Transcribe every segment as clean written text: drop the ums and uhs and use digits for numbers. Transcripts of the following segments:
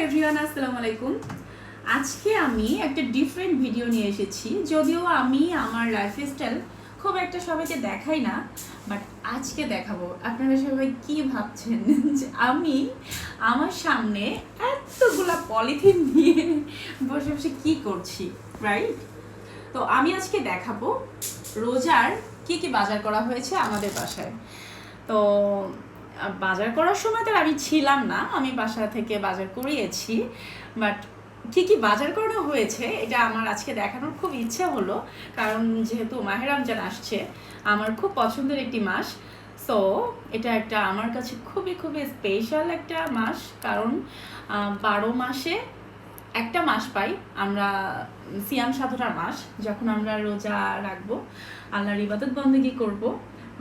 Everyone, আসসালামু আলাইকুম। আজকে আমি একটা ডিফারেন্ট ভিডিও নিয়ে এসেছি। যদিও আমি আমার লাইফস্টাইল খুব একটা সবাইকে দেখাই না, বাট আজকে দেখাবো। আপনারা সবাই কি ভাবছেন যে আমি আমার সামনে এতগুলা পলিথিন নিয়ে বসে বসে কি করছি, রাইট? তো আমি আজকে দেখাবো রোজার কি কি বাজার করা হয়েছে আমাদের বাসায়। তো বাজার করার সময় তো আমি ছিলাম না, আমি বাসা থেকে বাজার করিয়েছি, বাট কি কি বাজার করা হয়েছে এটা আমার আজকে দেখানোর খুব ইচ্ছে হলো। কারণ যেহেতু মাহে রমজান আসছে, আমার খুব পছন্দের একটি মাস। সো এটা একটা আমার কাছে খুবই খুবই স্পেশাল একটা মাস, কারণ 12 মাসে একটা মাস পাই আমরা, সিয়াম সাধনার মাস, যখন আমরা রোজা রাখবো, আল্লাহর ইবাদত বন্দেগী করব।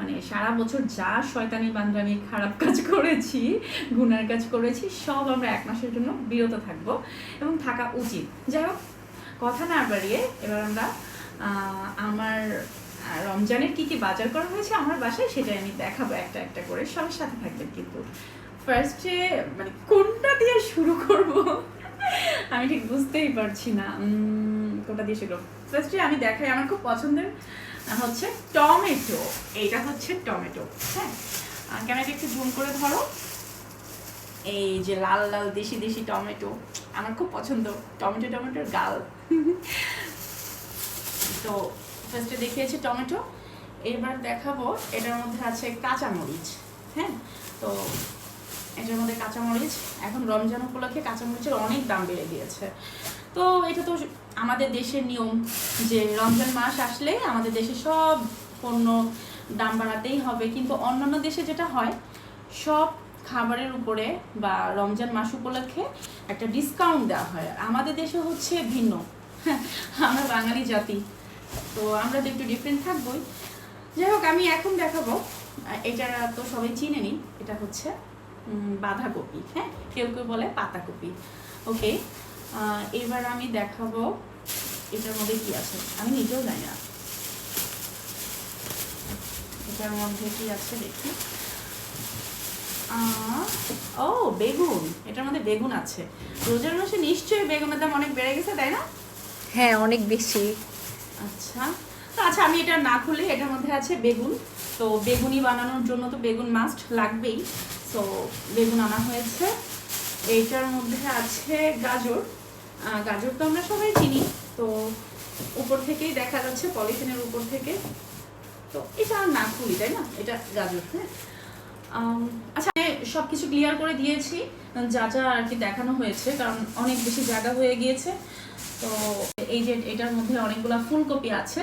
মানে সারা বছর যা শয়তানি বান্দানি খারাপ কাজ করেছি, গুনার কাজ করেছি, সব আমরা এক মাসের জন্য বিরত থাকবো এবং থাকা উচিত। যাই হোক, কথা না বাড়িয়ে এবার আমরা আমার রমজানের কি কি বাজার করা হয়েছে আমার বাসায় সেটাই আমি দেখাবো একটা একটা করে। সবার সাথে থাকবেন কিন্তু। ফার্স্টে মানে কোনটা দিয়ে শুরু করব আমি ঠিক বুঝতেই পারছি না কোনটা দিয়ে শুরু। ফার্স্টে আমি দেখাই, আমার খুব পছন্দের হচ্ছে টমেটো। এইটা হচ্ছে টমেটো, হ্যাঁ। ক্যামেরাটা একটু জুম করে ধরো। এই যে লাল লাল দেশি দেশি টমেটো, আমার খুব পছন্দ। টমেটোর গাল। তো ফার্স্টে দেখিয়েছি টমেটো, এবার দেখাবো এটার মধ্যে আছে কাঁচামরিচ, হ্যাঁ। তো এটার মধ্যে কাঁচামরিচ, এখন রমজান উপলক্ষে কাঁচামরিচের অনেক দাম বেড়ে গিয়েছে। তো এটা তো আমাদের দেশের নিয়ম যে রমজান মাস আসলে আমাদের দেশে সব পণ্য দাম বাড়াতেই হবে, কিন্তু অন্যান্য দেশে যেটা হয়, সব খাবারের উপরে বা রমজান মাস উপলক্ষে একটা ডিসকাউন্ট দেওয়া হয়। আমাদের দেশে হচ্ছে ভিন্ন, আমরা বাঙালি জাতি, তো আমরা তো একটু ডিফারেন্ট থাকবোই। যাই হোক, আমি এখন দেখাবো, এটা তো সবাই চিনে নি, এটা হচ্ছে বাঁধাকপি, হ্যাঁ, কেউ কেউ বলে পাতাকপি। ওকে, এবার আমি দেখাবো এটার মধ্যে কি আছে, আমি নিজেও জানি না এটার মধ্যে কি আছে, দেখি। ও বেগুন, এটার মধ্যে বেগুন আছে। রোজার মাসে নিশ্চয়ই বেগুনের দাম অনেক বেড়ে গেছে, তাই না? হ্যাঁ, অনেক বেশি। আচ্ছা, তো আচ্ছা আমি এটা না খুলে, এটার মধ্যে আছে বেগুন। তো বেগুনি বানানোর জন্য তো বেগুন মাস্ট লাগবেই, তো বেগুন আনা হয়েছে। এইটার মধ্যে আছে গাজর। গাজর তো আমরা সবাই চিনি, তো উপর থেকেই দেখা যাচ্ছে পলিথিনের উপর থেকে। তো এটা আর না খুলি, তাই না? এটা গাজর, হ্যাঁ। আচ্ছা, সব কিছু ক্লিয়ার করে দিয়েছি যা যা আর কি দেখানো হয়েছে, কারণ অনেক বেশি জায়গা হয়ে গিয়েছে। তো এই যে এটার মধ্যে অনেকগুলা ফুলকপি আছে,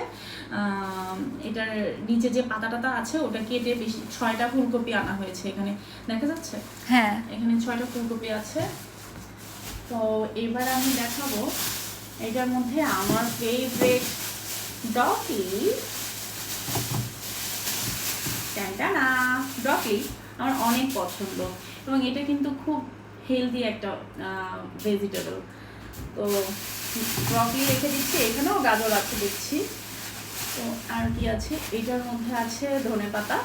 এটার নিচে যে পাতা টাতা আছে ওটা কেটে বেশি 6টা ফুলকপি আনা হয়েছে। এখানে দেখা যাচ্ছে, হ্যাঁ, এখানে 6টা ফুলকপি আছে। তো এবার আমি দেখাবো এটার মধ্যে আমার ফেভারিট ব্রকলি। টানটানা, ব্রকলি আমার অনেক পছন্দ, এবং এটা কিন্তু খুব হেলদি একটা ভেজিটেবল। তো ব্রকলি রেখে দিচ্ছি, এখানেও গাজর আছে দেখছি। তো আর কি আছে, এটার মধ্যে আছে ধনেপাতা।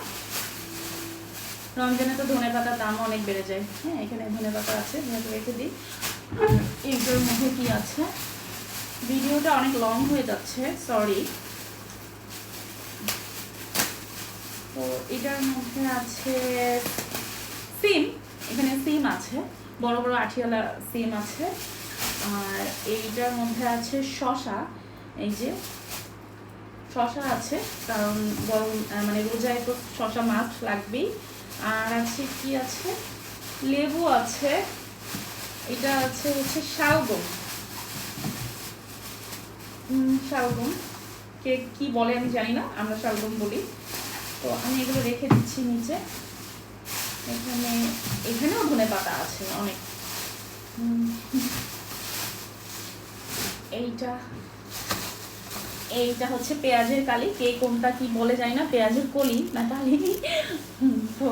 রমজানে তো ধনেপাতার দাম অনেক বেড়ে যায়, হ্যাঁ। এখানে ধনেপাতা আছে, ধনেপাতা রেখে দিই। আর এইটার মধ্যে কি আছে, ভিডিওটা অনেক লং হয়ে যাচ্ছে, সরি। তো এটার মধ্যে আছে সিম, এখানে সিম আছে, বড় বড় আঠিয়ালা সিম আছে। আর এইটার মধ্যে আছে শসা, এই যে শসা আছে, কারণ গরম মানে রোজায় তো শসা মাছ লাগবেই। আর আছে কি আছে, লেবু আছে, এটা আছে হচ্ছে শালগম। শালগম কে কি বলে আমি জানি না, আমরা শালগম বলি। তো আমি এগুলো রেখে দিচ্ছি নিচে। এখানেও ধনেপাতা আছে অনেক। এইটা হচ্ছে পেঁয়াজের কালি, কে কোনটা কি বলে জানি না, পেঁয়াজের কলি না কালি। তো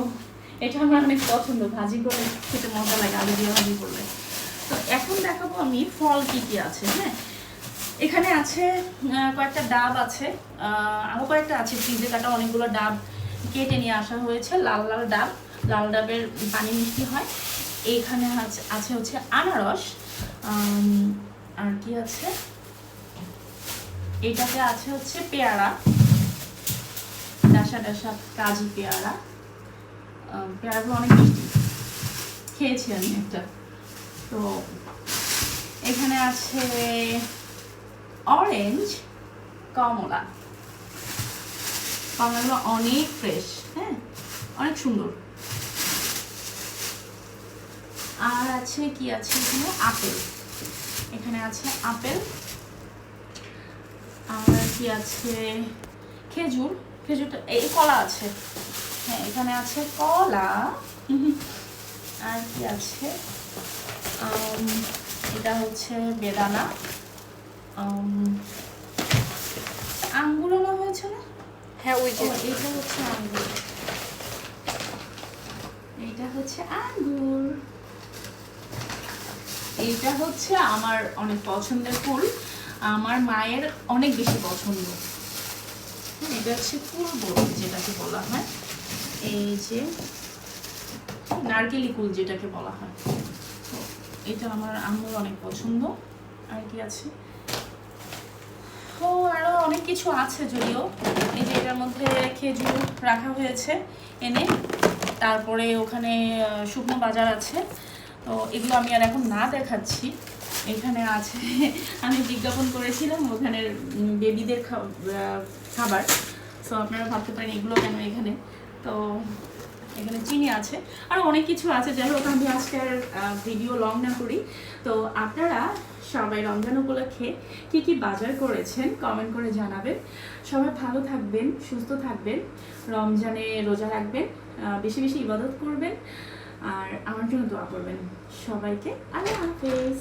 এটা আমার অনেক পছন্দ, ভাজি করে খেতে মজা লাগে, আলু দিয়ে ভাজি করলে। তো এখন দেখাবো আমি ফল কি কি আছে, হ্যাঁ। এখানে আছে কয়েকটা ডাব আছে, আরও কয়েকটা আছে ফ্রিজে কাটা, অনেকগুলো ডাব কেটে নিয়ে আসা হয়েছে। লাল লাল ডাব, লাল ডাবের পানি মিষ্টি হয়। এইখানে আছে হচ্ছে আনারস, আর কি আছে, এটাতে আছে হচ্ছে পেয়ারা, ডাসা ডাসা কাজি পেয়ারা। পেয়ারাগুলো অনেক মিষ্টি, খেয়েছি আমি একটা। তো এখানে আছে অরেঞ্জ, কমলা। কমলাগুলো অনেক ফ্রেশ, হ্যাঁ, অনেক সুন্দর। আর আছে কি আছে এখানে, আপেল। এখানে আছে আপেল। আর কি আছে, খেজুর। খেজুরটা এই কলা আছে, হ্যাঁ এখানে আছে কলা। আর কি আছে, এটা হচ্ছে বেদানা। আঙ্গুর আনা হয়েছে না? হ্যাঁ ওই যে এটা হচ্ছে আঙ্গুর, এটা হচ্ছে আঙ্গুর। এইটা হচ্ছে আমার অনেক পছন্দের ফুল, আমার মায়ের অনেক বেশি পছন্দ। এটা হচ্ছে কুল যেটাকে বলা হয়, এই যে নারকেলি কুল যেটাকে বলা হয়। তো এটা আমার আম্মুর অনেক পছন্দ। আর কি আছে, ও আরো অনেক কিছু আছে যদিও। এই যে এটার মধ্যে খেজুর রাখা হয়েছে এনে, তারপরে ওখানে শুকনো বাজার আছে। তো এগুলো আমি আর এখন না দেখাচ্ছি। এখানে আছে, আমি বিজ্ঞাপন করেছিলাম ওখানের বেবিদের খাবার। সো আপনারা ভাবতে পারেন এগুলো কেন এখানে। তো এখানে চিনি আছে, আরও অনেক কিছু আছে। যাই হোক, আমি আজকের ভিডিও লং না করি। তো আপনারা সবাই রমজান উপলক্ষে কী কী বাজার করেছেন কমেন্ট করে জানাবেন। সবাই ভালো থাকবেন, সুস্থ থাকবেন, রমজানে রোজা রাখবেন, বেশি বেশি ইবাদত করবেন, আর আমার জন্য দোয়া করবেন। সবাইকে আল্লাহ হাফেজ।